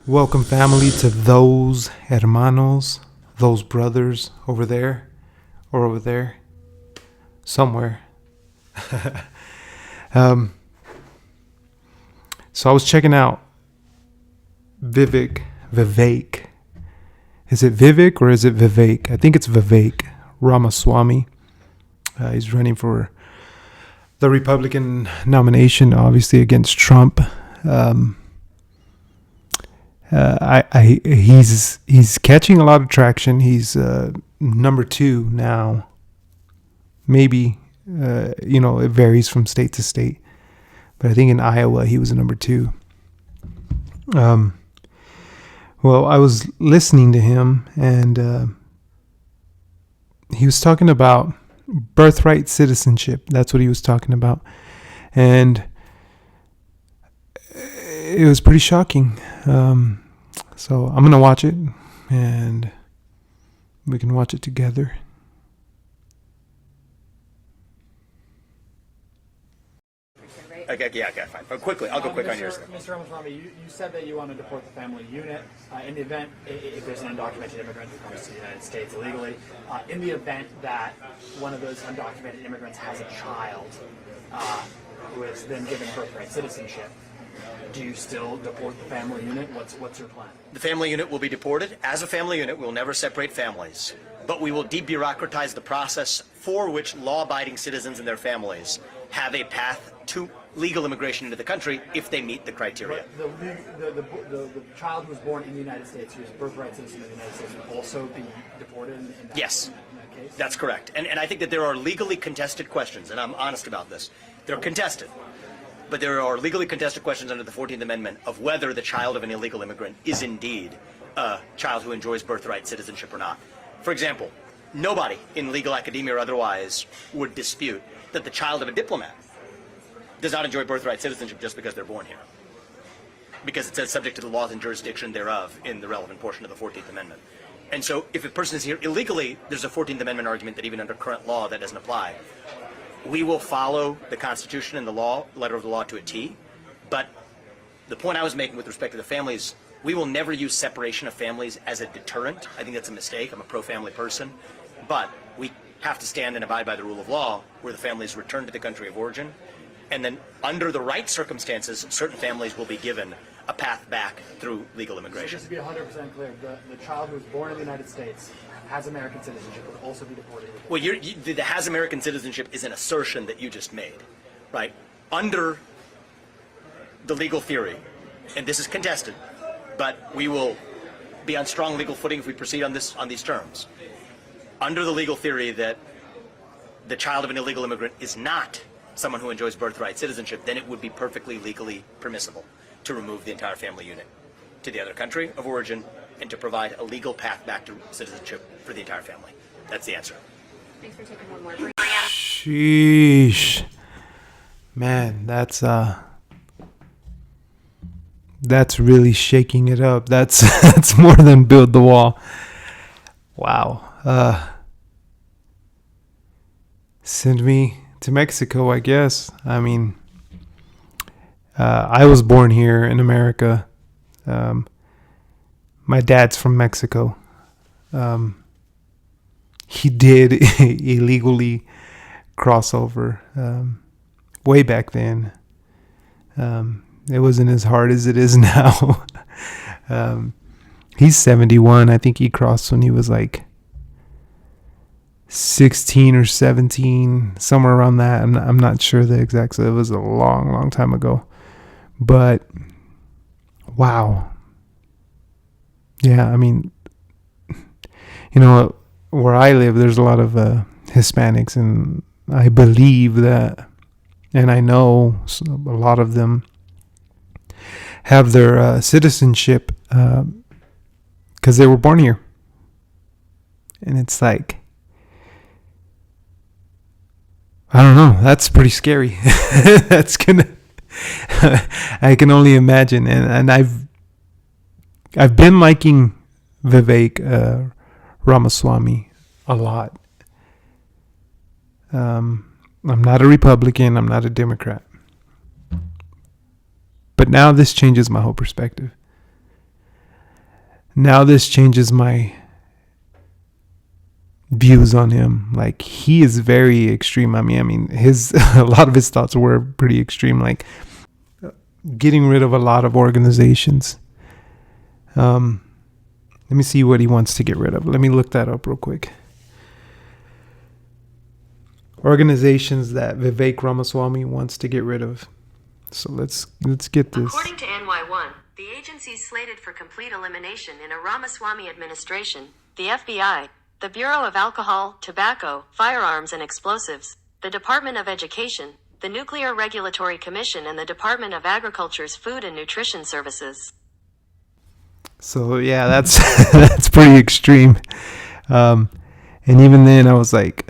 Welcome, family, to those hermanos, those brothers over there, or over there, somewhere. um, so I was checking out Vivek. Is it Vivek or is it Vivek? I think it's Vivek Ramaswamy. He's running for the Republican nomination, obviously against Trump. He's catching a lot of traction. He's number 2 now. Maybe it varies from state to state, but I think in Iowa he was a number 2. Well, I was listening to him, and he was talking about birthright citizenship. That's what he was talking about, and it was pretty shocking. So I'm gonna watch it, and we can watch it together. Okay, fine. But quickly, I'll go quick on yours. Mr. Ramaswamy, you said that you want to deport the family unit in the event if there's an undocumented immigrant who comes to the United States illegally. In the event that one of those undocumented immigrants has a child who is then given birthright citizenship, do you still deport the family unit? What's your plan? The family unit will be deported. As a family unit, we will never separate families, but we will debureaucratize the process for which law-abiding citizens and their families have a path to legal immigration into the country if they meet the criteria. But the child who was born in the United States, who is a birthright citizen of the United States, would also be deported in that, yes, in that case? That's correct. And I think that there are legally contested questions, and I'm honest about this. They're contested. But there are legally contested questions under the 14th Amendment of whether the child of an illegal immigrant is indeed a child who enjoys birthright citizenship or not. For example, nobody in legal academia or otherwise would dispute that the child of a diplomat does not enjoy birthright citizenship just because they're born here, because it says subject to the laws and jurisdiction thereof in the relevant portion of the 14th Amendment. And so if a person is here illegally, there's a 14th Amendment argument that even under current law that doesn't apply. We will follow the Constitution and the law, letter of the law to a T, but the point I was making with respect to the families, we will never use separation of families as a deterrent. I think that's a mistake. I'm a pro-family person, but we have to stand and abide by the rule of law where the families return to the country of origin, and then under the right circumstances, certain families will be given a path back through legal immigration. So just to be 100% clear, the child who was born in the United States has American citizenship would also be deported. Well, the has American citizenship is an assertion that you just made, right? Under the legal theory, and this is contested, but we will be on strong legal footing if we proceed on these terms. Under the legal theory that the child of an illegal immigrant is not someone who enjoys birthright citizenship, then it would be perfectly legally permissible to remove the entire family unit to the other country of origin and to provide a legal path back to citizenship for the entire family. That's the answer. Thanks for taking one more. Sheesh. Man, that's really shaking it up. That's more than build the wall. Wow. Send me to Mexico, I guess. I mean, I was born here in America. My dad's from Mexico. He did illegally cross over way back then. It wasn't as hard as it is now. He's 71. I think he crossed when he was like 16 or 17, somewhere around that. I'm not sure the exact, so it was a long time ago. But wow. Yeah, I mean, where I live, there's a lot of Hispanics, and I believe that, and I know a lot of them have their citizenship because they were born here. And it's like, I don't know, that's pretty scary. That's gonna, I can only imagine. And I've been liking Vivek Ramaswamy a lot. I'm not a Republican. I'm not a Democrat. But now this changes my whole perspective. now this changes my views on him. Like, he is very extreme. I mean his a lot of his thoughts were pretty extreme, like getting rid of a lot of organizations. Let me see what he wants to get rid of. Let me look that up real quick. Organizations that Vivek Ramaswamy wants to get rid of. So let's get this. According to NY1, the agencies slated for complete elimination in a Ramaswamy administration: the FBI, the Bureau of Alcohol, Tobacco, Firearms and Explosives, the Department of Education, the Nuclear Regulatory Commission, and the Department of Agriculture's Food and Nutrition Services. So yeah, that's that's pretty extreme. And even then I was like,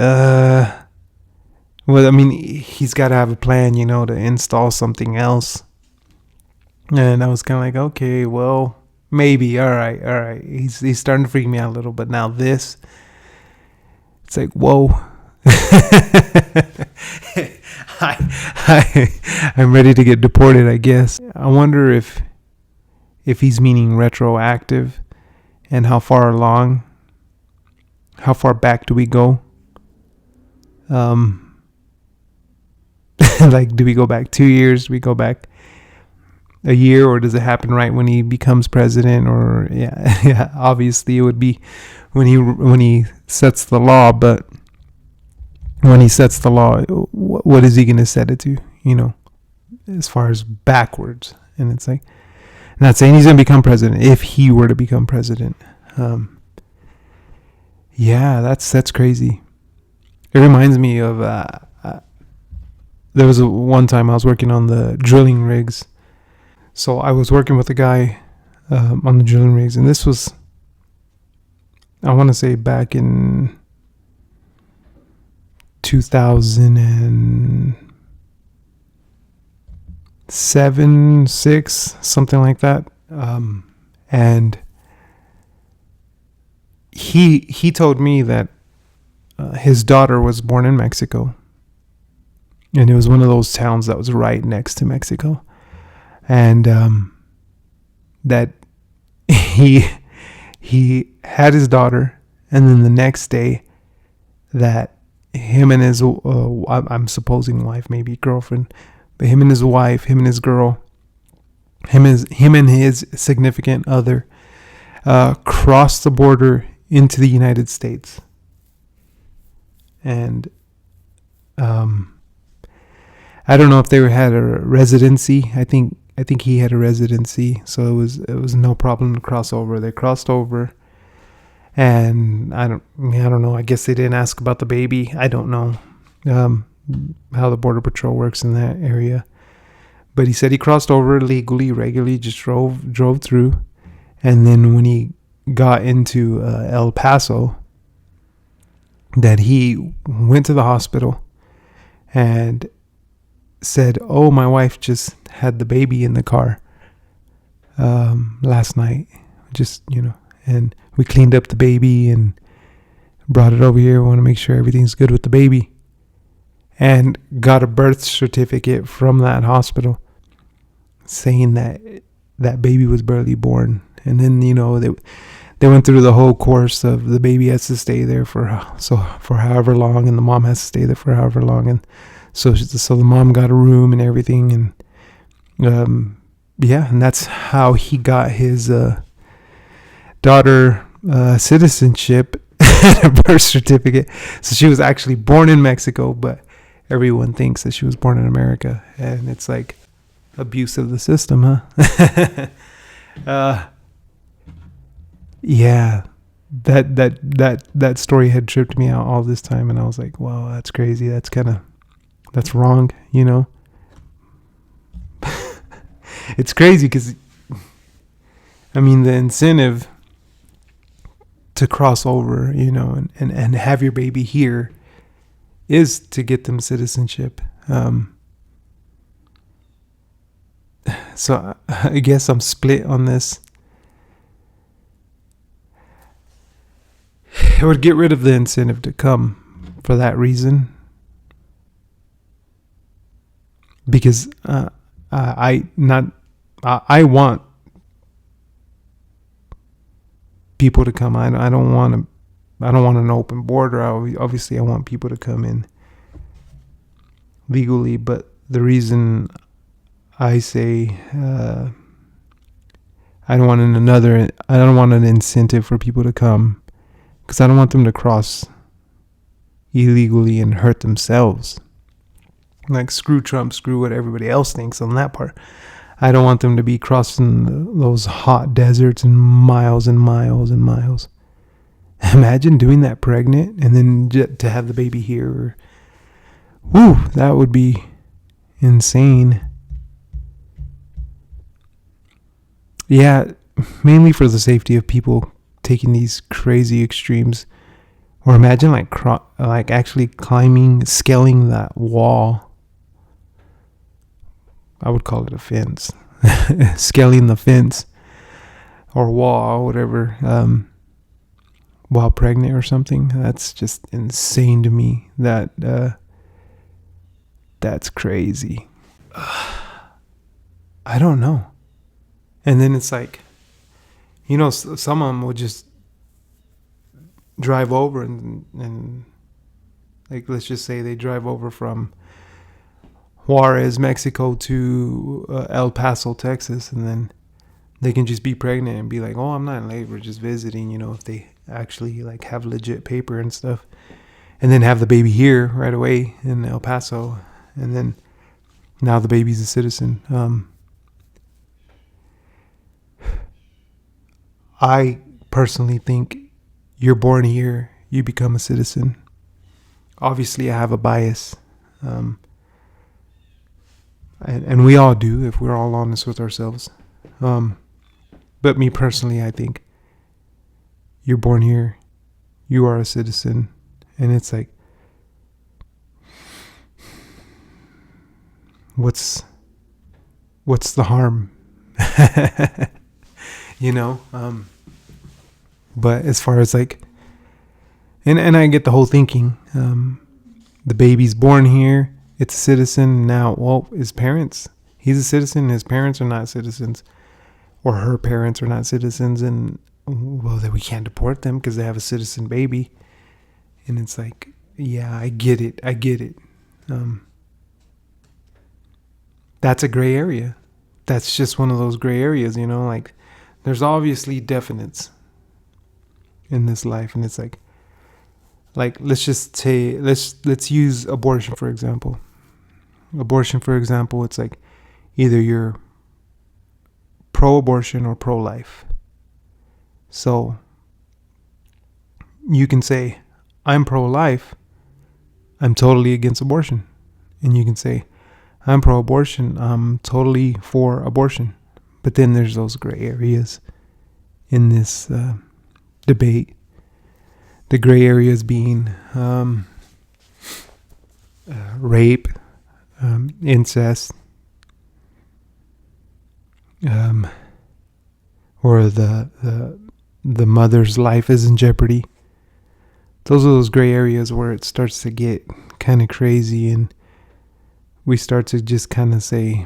well, I mean, he's got to have a plan, to install something else. And I was kind of like, okay, well, maybe. All right. He's starting to freak me out a little, but now this, it's like, whoa. I'm ready to get deported, I guess. I wonder if he's meaning retroactive, and how far back do we go? Like, do we go back 2 years? Do we go back a year, or does it happen right when he becomes president? Or yeah, obviously it would be when he sets the law. But when he sets the law, what is he going to set it to? As far as backwards. And it's like, not saying he's going to become president. If he were to become president, yeah, that's crazy. It reminds me of there was one time I was working on the drilling rigs. So I was working with a guy on the drilling rigs, and this was, I want to say, back in 2007, 6, something like that. And he told me that his daughter was born in Mexico. And it was one of those towns that was right next to Mexico. And that he had his daughter, and then the next day that him and his I'm supposing wife, maybe girlfriend, but him and his wife, him and his girl, him and his significant other crossed the border into the United States. And I don't know if they had a residency. I think he had a residency, so it was no problem to cross over. They crossed over, and I don't know. I guess they didn't ask about the baby. I don't know how the Border Patrol works in that area, but he said he crossed over legally, regularly, just drove through, and then when he got into El Paso, that he went to the hospital and said, "Oh, my wife just had the baby in the car last night, and we cleaned up the baby and brought it over here. We want to make sure everything's good with the baby," and got a birth certificate from that hospital saying that that baby was barely born. And then they went through the whole course of the baby has to stay there for however long, and the mom has to stay there for however long, and so the mom got a room and everything, and and that's how he got his daughter citizenship and a birth certificate. So she was actually born in Mexico, but everyone thinks that she was born in America, and it's like abuse of the system, huh? Yeah, that story had tripped me out all this time, and I was like, wow, that's crazy. That's wrong, It's crazy because, I mean, the incentive to cross over, and have your baby here is to get them citizenship. So I guess I'm split on this. It would get rid of the incentive to come for that reason. Because I want people to come. I don't want to. I don't want an open border. Obviously, I want people to come in legally. But the reason I say I don't want an incentive for people to come, because I don't want them to cross illegally and hurt themselves. Like, screw Trump, screw what everybody else thinks on that part. I don't want them to be crossing those hot deserts and miles and miles and miles. Imagine doing that pregnant and then to have the baby here. Woo, that would be insane. Yeah, mainly for the safety of people taking these crazy extremes. Or imagine like actually scaling that wall. I would call it a fence. Scaling the fence or wall, whatever. While pregnant or something. That's just insane to me. That's crazy. I don't know. And then it's like, some of them will just drive over and like, let's just say they drive over from Juarez, Mexico to El Paso, Texas, and then they can just be pregnant and be like, oh, I'm not in labor, just visiting, if they actually like have legit paper and stuff, and then have the baby here right away in El Paso, and then now the baby's a citizen. I personally think you're born here, you become a citizen. Obviously, I have a bias, and we all do if we're all honest with ourselves. But me personally, I think you're born here, you are a citizen, and it's like, what's the harm? But as far as like, and I get the whole thinking, the baby's born here, it's a citizen now. Well, he's a citizen, his parents are not citizens, or her parents are not citizens, and well, then we can't deport them because they have a citizen baby. And it's like, yeah, I get it. That's a gray area. That's just one of those gray areas, like, there's obviously definites in this life. And it's like let's just say, let's use abortion, for example. It's like either you're pro-abortion or pro-life. So you can say, I'm pro-life, I'm totally against abortion. And you can say, I'm pro-abortion, I'm totally for abortion. But then there's those gray areas in this debate. The gray areas being rape, incest, or the mother's life is in jeopardy. Those are those gray areas where it starts to get kind of crazy, and we start to just kind of say,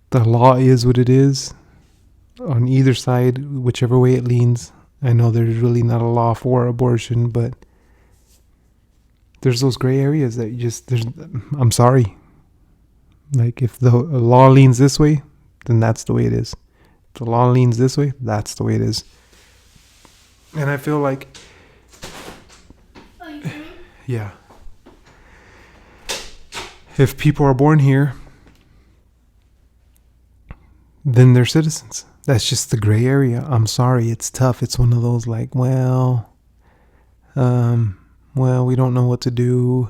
the law is what it is on either side, whichever way it leans. I know there's really not a law for abortion, but there's those gray areas that I'm sorry. Like, if the law leans this way, then that's the way it is. If the law leans this way, that's the way it is. And I feel like, yeah, if people are born here, then they're citizens. That's just the gray area. I'm sorry, it's tough. It's one of those like, well, we don't know what to do.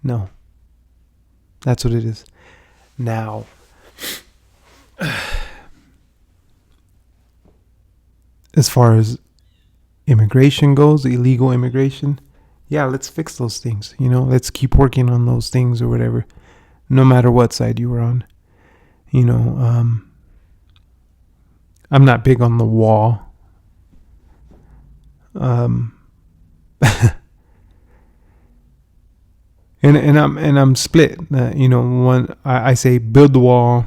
No, that's what it is. Now, as far as immigration goes, illegal immigration, yeah, let's fix those things. Let's keep working on those things or whatever, no matter what side you were on. I'm not big on the wall. And I'm split. One, I say build the wall,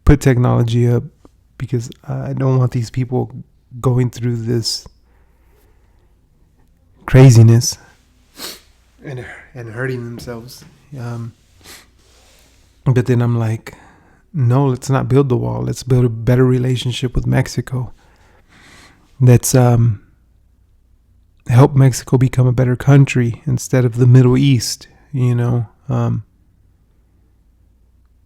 put technology up, because I don't want these people going through this craziness and hurting themselves. But then I'm like, no, let's not build the wall. Let's build a better relationship with Mexico. Let's help Mexico become a better country instead of the Middle East,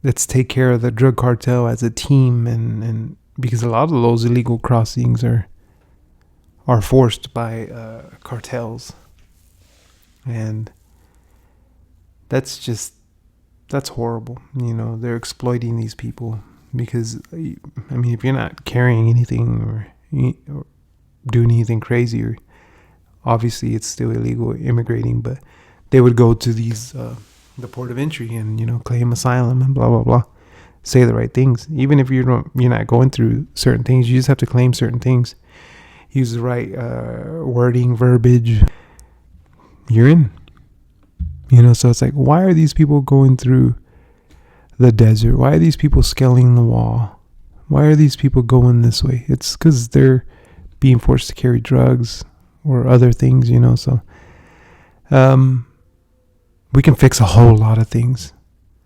let's take care of the drug cartel as a team, and because a lot of those illegal crossings are forced by cartels, and that's horrible. They're exploiting these people because, if you're not carrying anything or doing anything crazy, or obviously it's still illegal immigrating, but they would go to these the port of entry and claim asylum and blah blah blah, say the right things. Even if you're not going through certain things, you just have to claim certain things, use the right wording, verbiage, you're in. So it's like, why are these people going through the desert? Why are these people scaling the wall? Why are these people going this way? It's because they're being forced to carry drugs or other things, so we can fix a whole lot of things.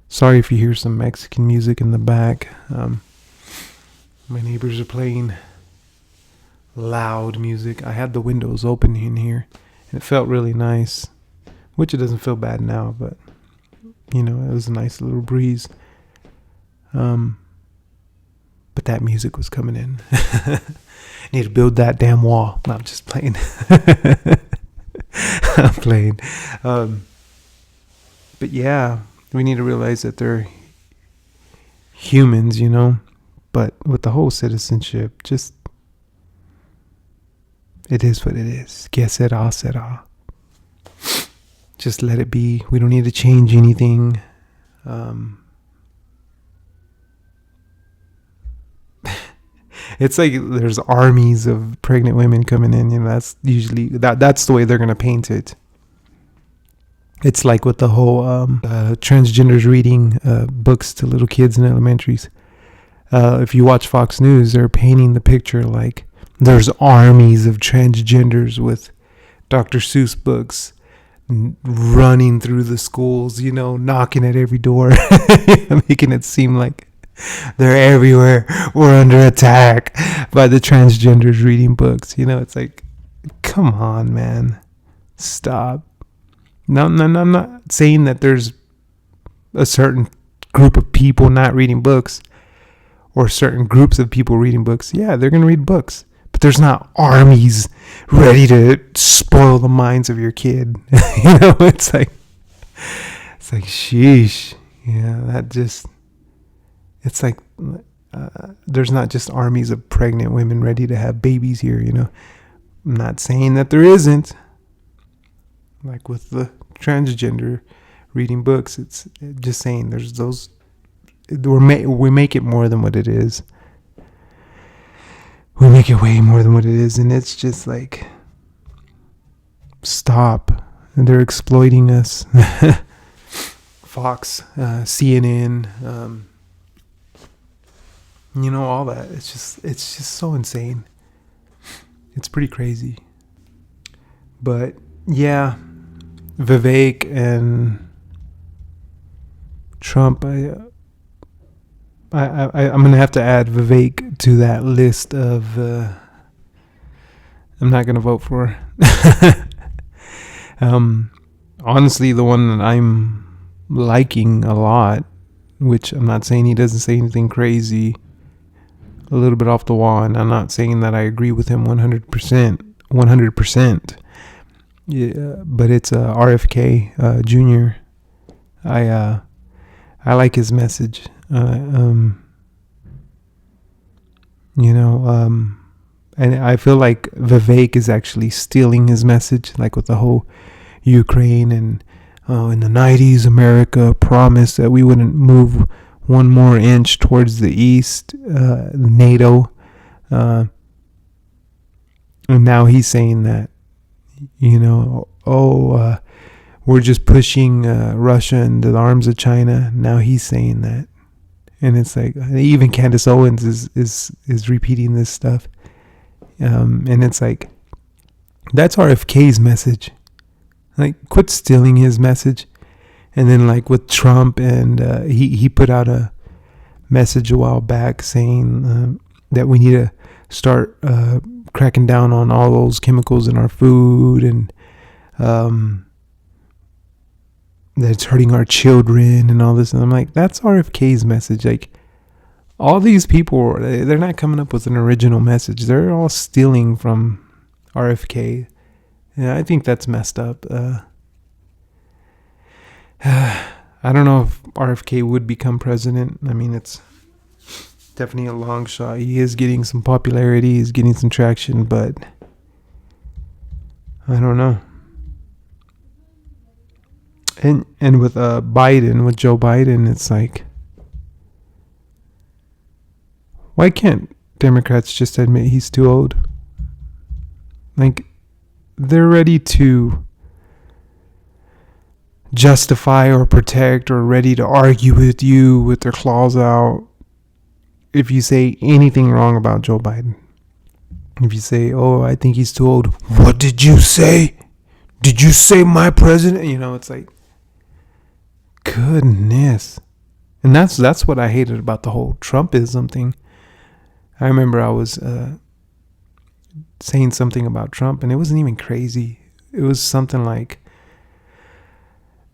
Sorry if you hear some Mexican music in the back. My neighbors are playing loud music. I had the windows open in here, and it felt really nice, which it doesn't feel bad now, but it was a nice little breeze. But that music was coming in. Need to build that damn wall. No, I'm just playing. I'm playing. But yeah, we need to realize that they're humans, but with the whole citizenship, just, it is what it is. Que sera, sera. Just let it be. We don't need to change anything. It's like there's armies of pregnant women coming in. That's usually that's the way they're gonna paint it. It's like with the whole transgenders reading books to little kids in elementaries. If you watch Fox News, they're painting the picture like there's armies of transgenders with Dr. Seuss books running through the schools, knocking at every door, making it seem like they're everywhere. We're under attack by the transgenders reading books. It's like, come on, man. Stop. No, I'm not saying that there's a certain group of people not reading books or certain groups of people reading books. Yeah, they're going to read books. But there's not armies ready to spoil the minds of your kid. It's like sheesh. Yeah, it's like there's not just armies of pregnant women ready to have babies here, I'm not saying that there isn't. Like with the transgender reading books, it's just saying there's those. We make it more than what it is. We make it way more than what it is, and it's just like, stop. And they're exploiting us. Fox, CNN, all that. It's just so insane. It's pretty crazy. But yeah, Vivek and Trump, I'm gonna have to add Vivek to that list of I'm not gonna vote for. Honestly, the one that I'm liking a lot, which I'm not saying he doesn't say anything crazy, a little bit off the wall, and I'm not saying that I agree with him 100%. Yeah, but it's RFK Jr. I like his message. And I feel like Vivek is actually stealing his message, like with the whole Ukraine and in the 90s, America promised that we wouldn't move one more inch towards the east, NATO. And now he's saying that, we're just pushing Russia into the arms of China. Now he's saying that. And it's like even Candace Owens is repeating this stuff, and it's like that's RFK's message. Like, quit stealing his message. And then like with Trump, and he put out a message a while back saying that we need to start cracking down on all those chemicals in our food, and that it's hurting our children and all this. And I'm like, that's RFK's message. Like, all these people, they're not coming up with an original message. They're all stealing from RFK. Yeah, I think that's messed up. I don't know if RFK would become president. I mean, it's definitely a long shot. He is getting some popularity. He's getting some traction, but I don't know. And with Biden, with Joe Biden, it's like, why can't Democrats just admit he's too old? Like, they're ready to justify or protect or ready to argue with you with their claws out if you say anything wrong about Joe Biden. If you say, oh, I think he's too old. What did you say? Did you say my president? You know, it's like, goodness. And that's what I hated about the whole Trumpism thing. I remember I was saying something about Trump, and it wasn't even crazy. It was something like,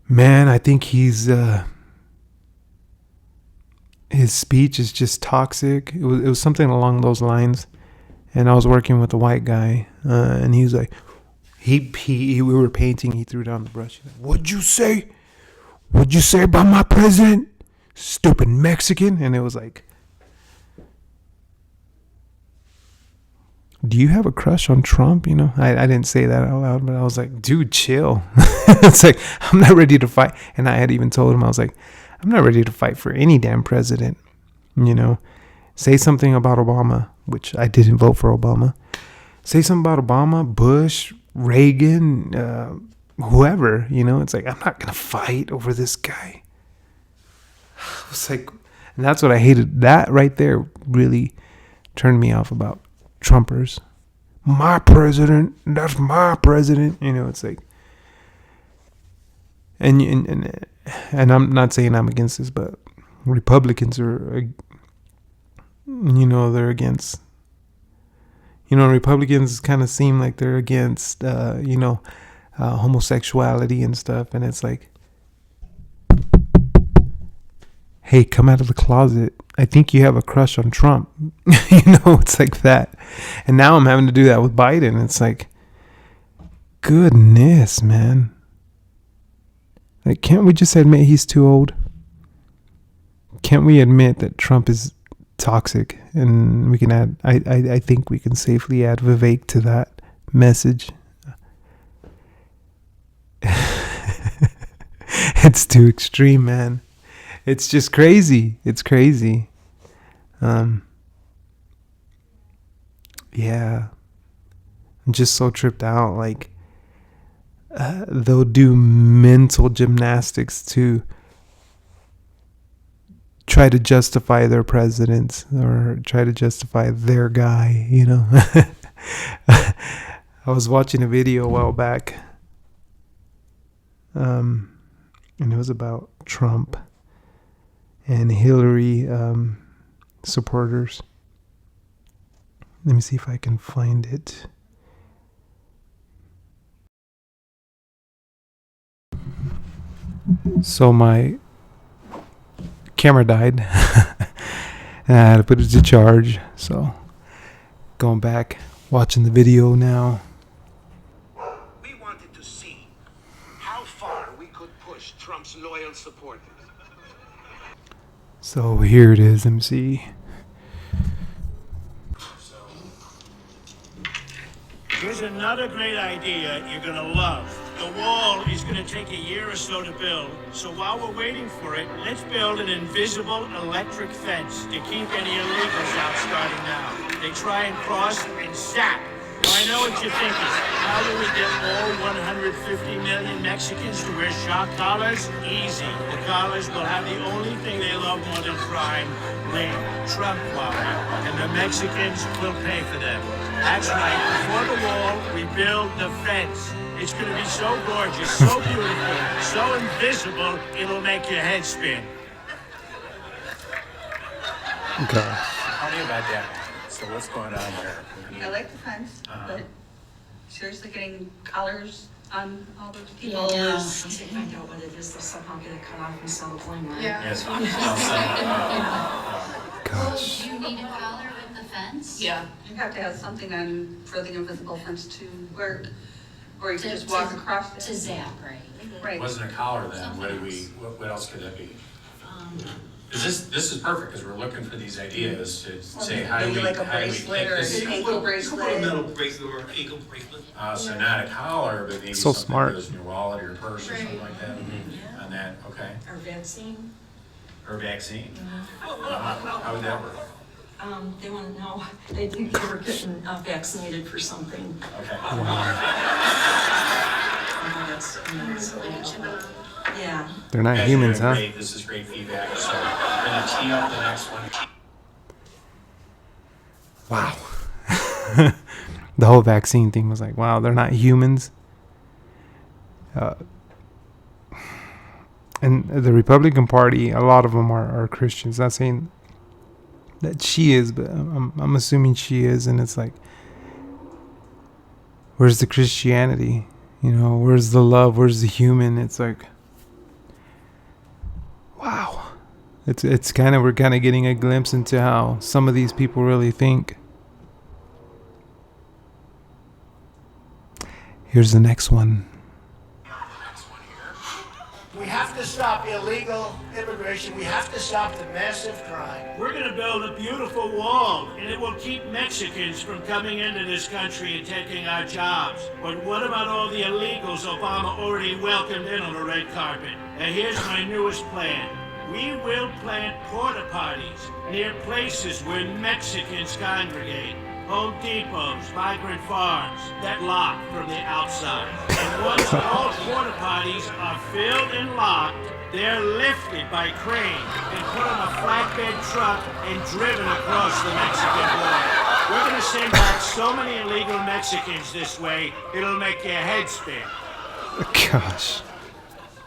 man, I think his speech is just toxic. It was something along those lines. And I was working with a white guy, and he was like, we were painting. He threw down the brush. He's like, what'd you say? What'd you say about my president? Stupid Mexican. And it was like, do you have a crush on Trump? You know, I didn't say that out loud, but I was like, dude, chill. It's like, I'm not ready to fight. And I had even told him, I was like, I'm not ready to fight for any damn president. You know, say something about Obama, which I didn't vote for Obama. Say something about Obama, Bush, Reagan, whoever, you know. It's like, I'm not going to fight over this guy. It's like, and that's what I hated. That right there really turned me off about Trumpers. My president, that's my president. You know, it's like, and I'm not saying I'm against this, but Republicans are, you know, they're against, you know, Republicans kind of seem like they're against, you know, homosexuality and stuff. And it's like, hey, come out of the closet. I think you have a crush on Trump. You know, it's like that. And now I'm having to do that with Biden. It's like, goodness, man. Like, can't we just admit he's too old? Can't we admit that Trump is toxic? And we can add, I think we can safely add Vivek to that message. It's too extreme, man. It's just crazy. It's crazy. Yeah. I'm just so tripped out. Like, they'll do mental gymnastics to try to justify their presidents or try to justify their guy, you know. I was watching a video a while back. And it was about Trump and Hillary supporters. Let me see if I can find it. So my camera died. And I had to put it to charge. So going back, watching the video now. We wanted to see how far we could push Trump's loyal supporters. So here it is. Let me see. Here's another great idea you're going to love. The wall is going to take a year or so to build. So while we're waiting for it, let's build an invisible electric fence to keep any illegals out starting now. They try and cross and zap. I know what you're thinking. How do we get all 150 million Mexicans to wear shock collars? Easy. The collars will have the only thing they love more than crime, the Trump card. And the Mexicans will pay for them. That's right. Before the wall, we build the fence. It's going to be so gorgeous, so beautiful, so invisible, it'll make your head spin. Okay. Tell me about that. So what's going on there? I like the fence, but seriously getting collars on all those people Yeah, is. once they find out what it is, they'll somehow get it cut off and sell the bling line. Yes. Gosh. Do you need a collar with the fence? Yeah. You have to have something on for the invisible fence to work, or you can just walk across To it. zap, right? Right. Wasn't a collar then, what else could that be? Is this is perfect, because we're looking for these ideas to say, how do we, Maybe like a how do we bracelet take or this? an ankle bracelet. bracelet or ankle bracelet. So not a collar, but maybe So something smart. that goes in your wallet or your purse or something like that. Yeah. On that, okay. Or vaccine, Or vaccine. How would that work? they wanna know, they think they were getting vaccinated for something. Okay. Yeah. They're not Guys, humans, you're huh? doing great. This is great feedback, so we're gonna tee up the next one. Wow. The whole vaccine thing was like, wow, they're not humans. And the Republican Party, a lot of them are Christians. Not saying that she is, but I'm assuming she is. And it's like, where's the Christianity? You know, where's the love? Where's the human? It's like, wow. It's kind of, we're kind of getting a glimpse into how some of these people really think. Here's the next one. We have to stop illegal immigration. We have to stop the massive crime. We're going to build a beautiful wall, and it will keep Mexicans from coming into this country and taking our jobs. But what about all the illegals Obama already welcomed in on the red carpet? And here's my newest plan. We will plant porta potties near places where Mexicans congregate. Home Depots, migrant farms that lock from the outside. And once all porta potties are filled and locked, they're lifted by crane and put on a flatbed truck and driven across the Mexican border. We're gonna send back so many illegal Mexicans this way, it'll make your head spin. Gosh.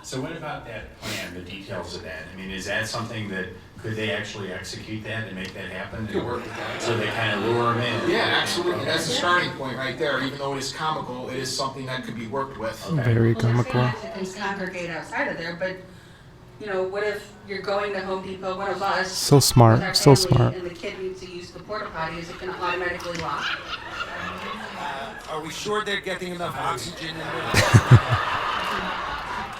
So what about that plan, the details of that? I mean, is that something that, could they actually execute that and make that happen? Could work with that. So they kind of lure them in? Yeah, absolutely. That's the starting point right there. Even though it is comical, it is something that could be worked with. Very Well, they're comical. saying Mexicans congregate outside of there, but, you know, what if you're going to Home Depot, one of us. So smart, with our so family, smart. And the kid needs to use the porta potty, is it gonna automatically lock? Are we sure they're getting enough oxygen in there?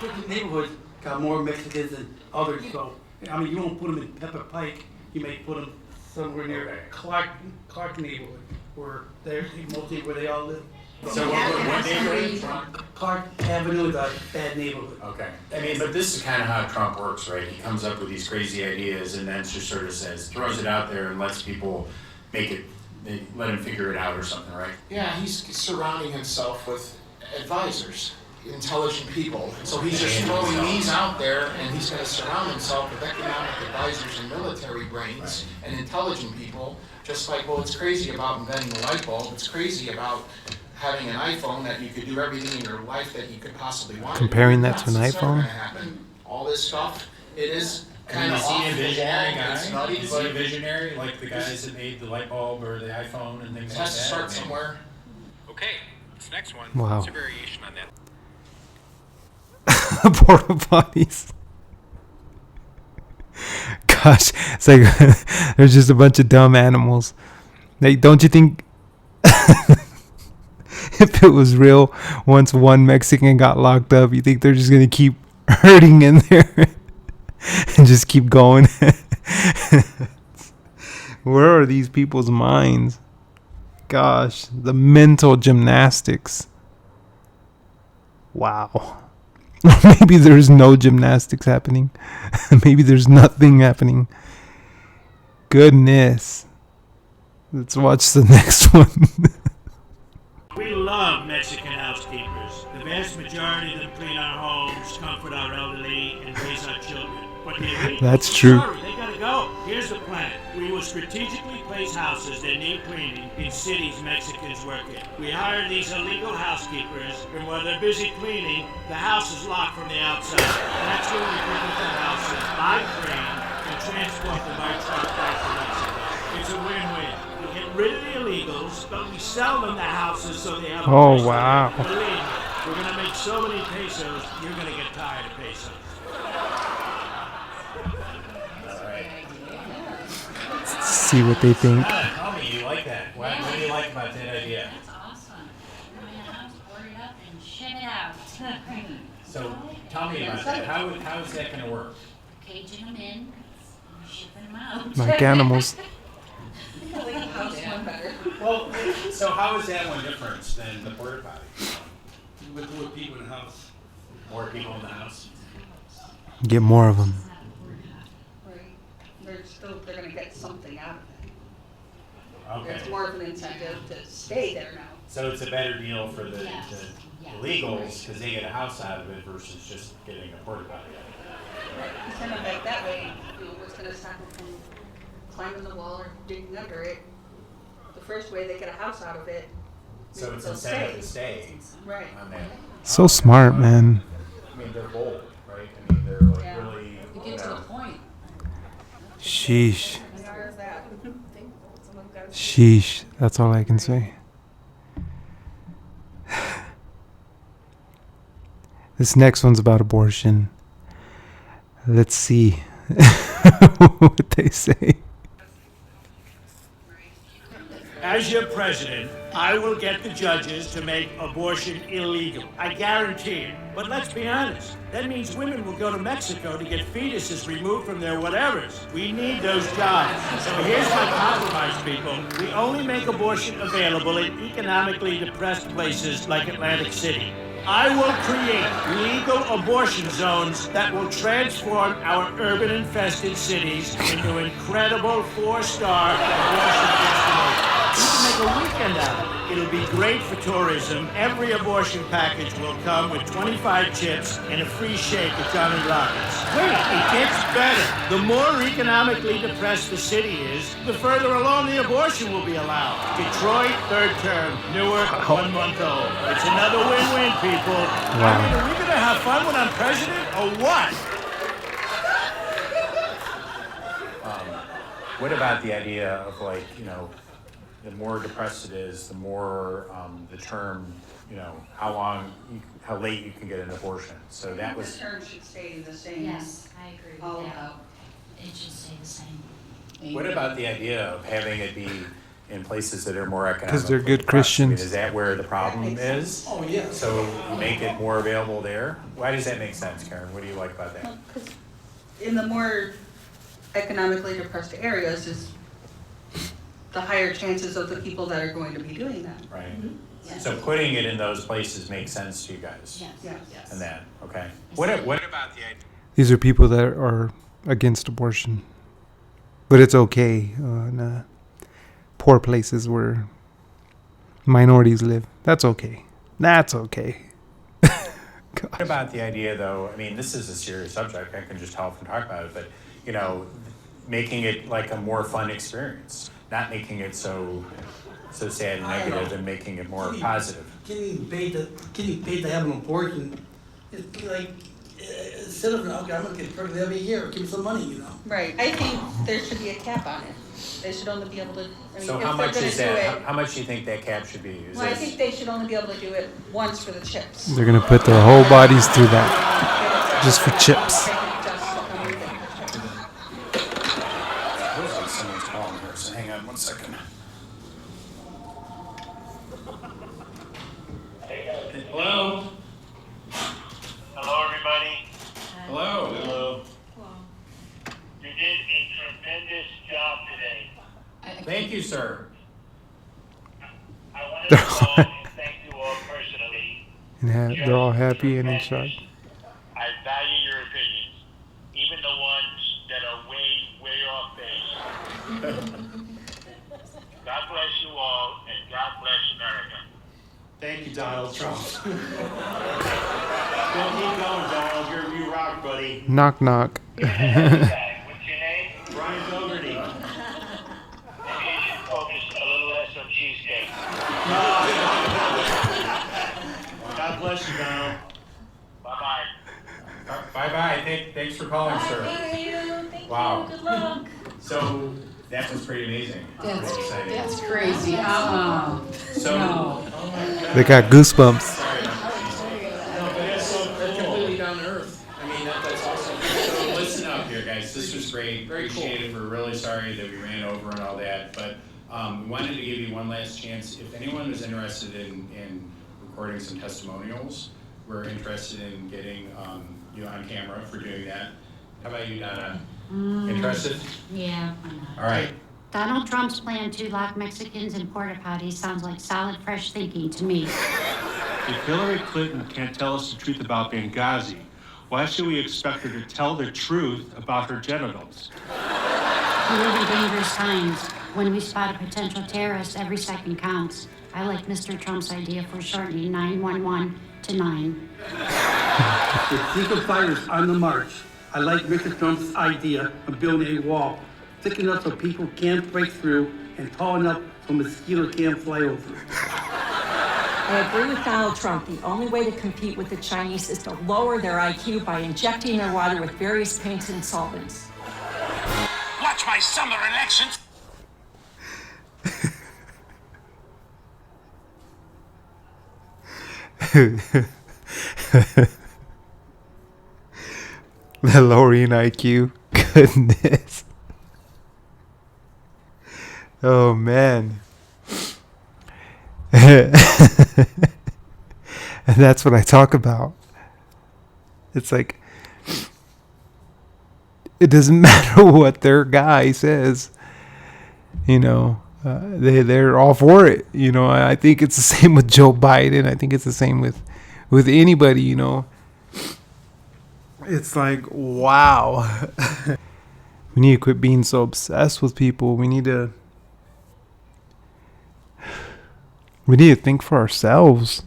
Certain neighborhoods got more Mexicans than others, so, I mean, you won't put them in Pepper Pike, you may put them somewhere near Okay. Clark neighborhood, where they're mostly where they all live. So what neighborhood? Clark Avenue is a bad neighborhood. Okay. I mean, but this is kind of how Trump works, right? He comes up with these crazy ideas and then just sort of says, throws it out there and lets people make it, let him figure it out or something, right? Yeah, he's surrounding himself with advisors, intelligent people. So he's just throwing these out there, and he's going to surround himself with economic advisors and military brains and intelligent people. Just like, well, it's crazy about inventing the light bulb. It's crazy about having an iPhone that you could do everything in your life that you could possibly want. Comparing that to an It's never iPhone? gonna happen. All this stuff, it is I kind mean, of is he off a the visionary wall. It's guy? nutty, Is but he a visionary, like the guys that made the light bulb or the iPhone and things it like that? has to start I mean, somewhere. Okay, this next one. Wow. It's a variation on that. Porta potties. Gosh, it's like there's just a bunch of dumb animals. Like, don't you think if it was real, once one Mexican got locked up, you think they're just gonna keep hurting in there and just keep going? Where are these people's minds? Gosh, the mental gymnastics. Wow. Maybe there's no gymnastics happening. Maybe there's nothing happening. Goodness. Let's watch the next one. Mexican housekeepers. The vast majority of them clean our homes, comfort our elderly, and raise our children. But the elite, That's true. Sorry, they gotta go. Here's the plan. We will strategically place houses that need cleaning in cities Mexicans work in. We hire these illegal housekeepers, and while they're busy cleaning, the house is locked from the outside. That's when we pick up the houses, buy crane, and transport them by truck back to Mexico. It's a win-win. We get rid of the illegals, but we sell them the houses so they have a Oh, place to live. wow. Believe me, we're gonna make so many pesos, you're gonna get tired of pesos. See what they think. Tell me, you like that? What do you like about that idea? That's awesome. Bring my house, board it up, and ship it out. So tell me about that. How is that going to work? Caging them in, shipping them out. Like animals. I like the house one better. Well, so how is that one different than the porta potty? With more people in the house. More people in the house? Get more of them. Right. They're gonna get something out of it. Okay. There's more of an incentive to stay there now. So it's a better deal for the Yes. illegals because they get a house out of it versus just getting a porta potty out of it. Send them back that way, what's gonna stop them from climbing the wall or digging under it? The first way they get a house out of it. So maybe it's they'll incentive to stay Right. on that. So smart, man. I mean, they're bold, right? I mean, they're like Yeah. really, You get to the point. Sheesh. There's that. Sheesh. That's all I can say. This next one's about abortion. Let's see what they say. As your president, I will get the judges to make abortion illegal. I guarantee it. But let's be honest. That means women will go to Mexico to get fetuses removed from their whatevers. We need those jobs. So here's my compromise, people. We only make abortion available in economically depressed places like Atlantic City. I will create legal abortion zones that will transform our urban-infested cities into incredible four-star abortion destinations. You can make a weekend out of it. It'll be great for tourism. Every abortion package will come with 25 chips and a free shake at Johnny Rockets. Wait, it gets better. The more economically depressed the city is, the further along the abortion will be allowed. Detroit, third term. Newark, 1 month old. It's another win-win, people. I mean, are we going to have fun when I'm president, or what? What about the idea of like, the more depressed it is, the more the term, how late you can get an abortion. So that was. The term should stay the same. Yes, I agree All with that. about. It should stay the same. What about the idea of having it be in places that are more economic? 'Cause they're good Christians. Is that where the problem is? Oh, yeah. So you make it more available there? Why does that make sense, Karen? What do you like about that? Because in the more economically depressed areas is the higher chances of the people that are going to be doing that. Right. Yes. So putting it in those places makes sense to you guys? Yes. Yes. And that, okay. What about the idea? These are people that are against abortion. But it's okay in poor places where minorities live. That's okay. That's okay. What about the idea, though, I mean, this is a serious subject, I can just help and talk about it, but, making it like a more fun experience, not making it so sad and negative and making it more positive. Getting paid to have an abortion, it's like, instead of, okay, I'm gonna get pregnant every year, give me some money, Right. I think there should be a cap on it. They should only be able to, So if how they're much gonna is do that, it. how much do you think that cap should be? Is Well, I this- think they should only be able to do it once for the chips. They're going to put their whole bodies through that. Just for chips. Looks like someone's calling here, so hang on one second. Hello? Hello, everybody. Hello? Hello. You did a tremendous job today. Thank you, sir. I wanted to call and thank you all personally. And they're all happy and in charge. I value your opinions, even the ones that are way off base. God bless you all, and God bless America. Thank you, Donald Trump. Well, keep going, Donald. You rock, buddy. Knock, knock. What's your name? Brian Fogarty. Maybe you should focus a little less on cheesecake. God bless you, Donald. Bye-bye. Bye-bye. Thanks for calling, sir. Thank you. Thank Wow. you. Good luck. So that was pretty amazing. That's exciting. crazy. So, They got goosebumps. sorry. No, but that's so They're cool. completely down to earth. I mean, that's awesome. So listen up here, guys. This was great. Very cool. Appreciate it. We're really sorry that we ran over and all that, but we wanted to give you one last chance. If anyone is interested in recording some testimonials, we're interested in getting you on camera for doing that. How about you, Donna? Interested? Yeah, why not? All right. Donald Trump's plan to lock Mexicans in porta potties sounds like solid, fresh thinking to me. If Hillary Clinton can't tell us the truth about Benghazi, why should we expect her to tell the truth about her genitals? We live in dangerous times. When we spot a potential terrorist, every second counts. I like Mr. Trump's idea for shortening 911 to 9. With freedom fighters on the march, I like Mr. Trump's idea of building a wall, thick enough so people can't break through and tall enough so mosquitoes can't fly over. I agree with Donald Trump. The only way to compete with the Chinese is to lower their IQ by injecting their water with various paints and solvents. Watch my summer elections. The lowering IQ. Goodness. Oh, man. And that's what I talk about. It's like, it doesn't matter what their guy says. You know, they're all for it. You know, I think it's the same with Joe Biden. I think it's the same with anybody, you know. It's like, wow. We need to quit being so obsessed with people. We need to think for ourselves.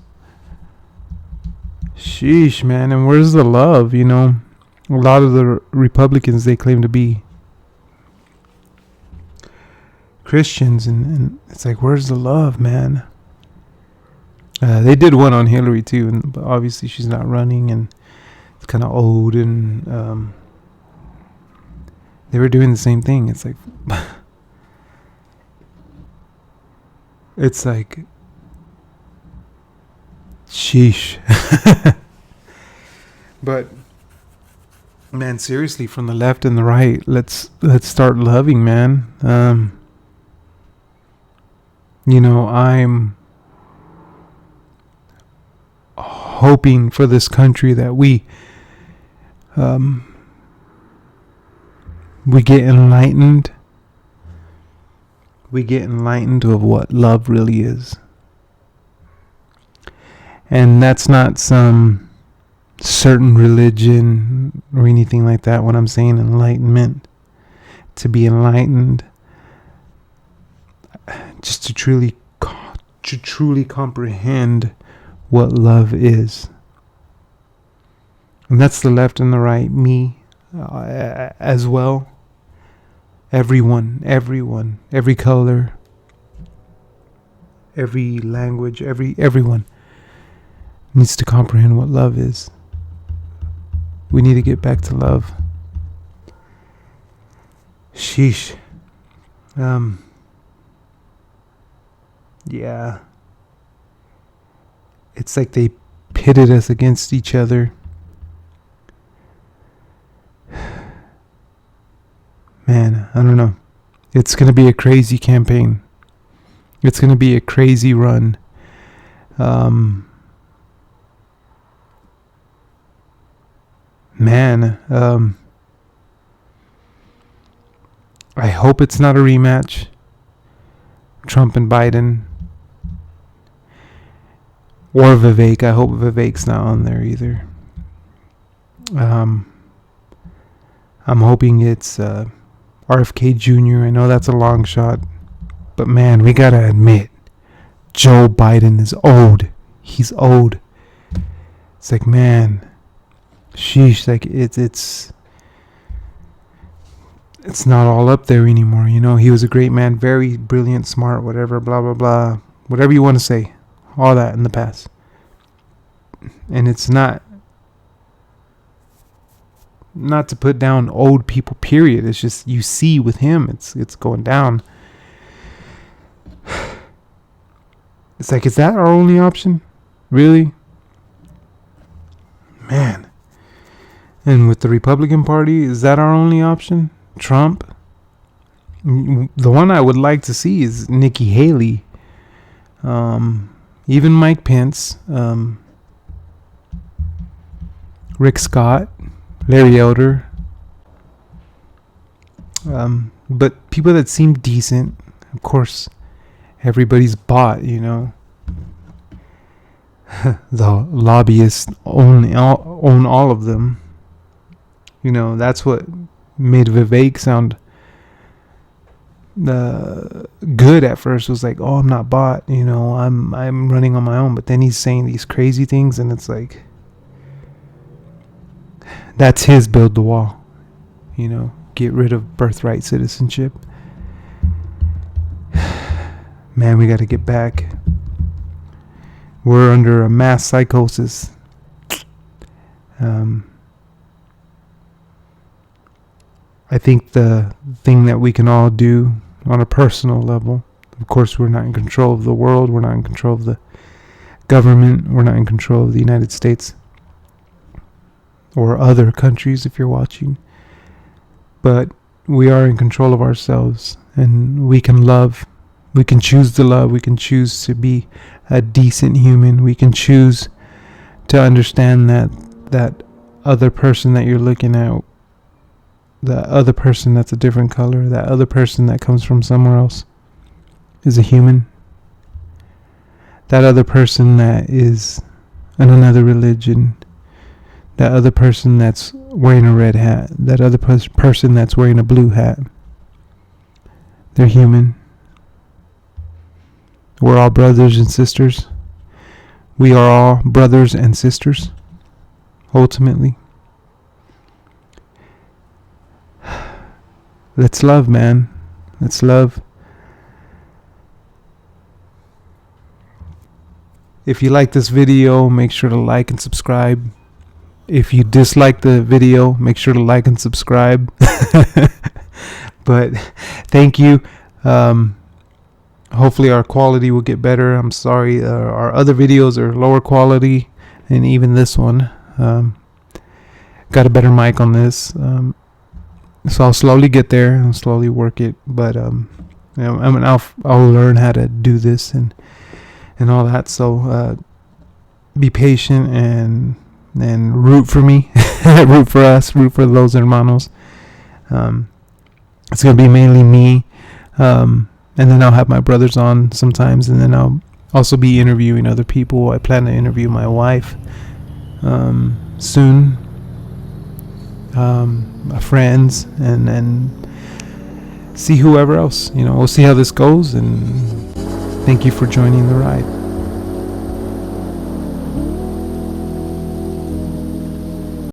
Sheesh, man. And where's the love, you know? A lot of the Republicans, they claim to be Christians, and it's like, where's the love, man? They did one on Hillary too, but obviously she's not running, and it's kind of old, and they were doing the same thing. It's like, it's like, sheesh. But man, seriously, from the left and the right, let's start loving, man. You know, I'm hoping for this country that we get enlightened. We get enlightened of what love really is. And that's not some certain religion or anything like that when I'm saying enlightenment. To be enlightened, just to truly comprehend what love is. And that's the left and the right, me as well. Everyone, every color, every language, everyone needs to comprehend what love is. We need to get back to love. Sheesh. Yeah. It's like they pitted us against each other. Man, I don't know. It's going to be a crazy campaign. It's going to be a crazy run. Man, I hope it's not a rematch. Trump and Biden. Or Vivek. I hope Vivek's not on there either. I'm hoping it's RFK Jr. I know that's a long shot. But man, we gotta admit, Joe Biden is old. he's old. It's like, man, sheesh, like it's not all up there anymore, you know. He was a great man, very brilliant, smart, whatever, blah blah blah, whatever you want to say, all that in the past. And it's not to put down old people, period. It's just, you see with him, it's going down. It's like, is that our only option? Really? Man. And with the Republican Party, is that our only option? Trump? The one I would like to see is Nikki Haley. Even Mike Pence. Rick Scott. Larry Elder. But people that seem decent. Of course, everybody's bought, you know. The lobbyists own all of them. You know, that's what made Vivek sound good at first. Was like, oh, I'm not bought, you know, I'm running on my own. But then he's saying these crazy things, and it's like, that's his build the wall, you know, get rid of birthright citizenship. Man, we got to get back. We're under a mass psychosis. I think the thing that we can all do on a personal level, of course, we're not in control of the world. We're not in control of the government. We're not in control of the United States or other countries if you're watching. But we are in control of ourselves, and we can love. We can choose to love. We can choose to be a decent human. We can choose to understand that other person that you're looking at, the other person that's a different color, that other person that comes from somewhere else is a human. That other person that is in another religion, that other person that's wearing a red hat, that other person that's wearing a blue hat, they're human. We're all brothers and sisters. We are all brothers and sisters, ultimately. Let's love, man. Let's love. If you like this video, make sure to like and subscribe. If you dislike the video, make sure to like and subscribe. But thank you. Hopefully our quality will get better. I'm sorry, our other videos are lower quality, and even this one. Got a better mic on this. So I'll slowly get there. I'll slowly work it. But you know, I'll learn how to do this and all that. So be patient and root for me, root for us, root for Los Hermanos. It's gonna be mainly me. And then I'll have my brothers on sometimes, and then I'll also be interviewing other people. I plan to interview my wife soon, my friends, and see whoever else. You know, we'll see how this goes, and thank you for joining the ride.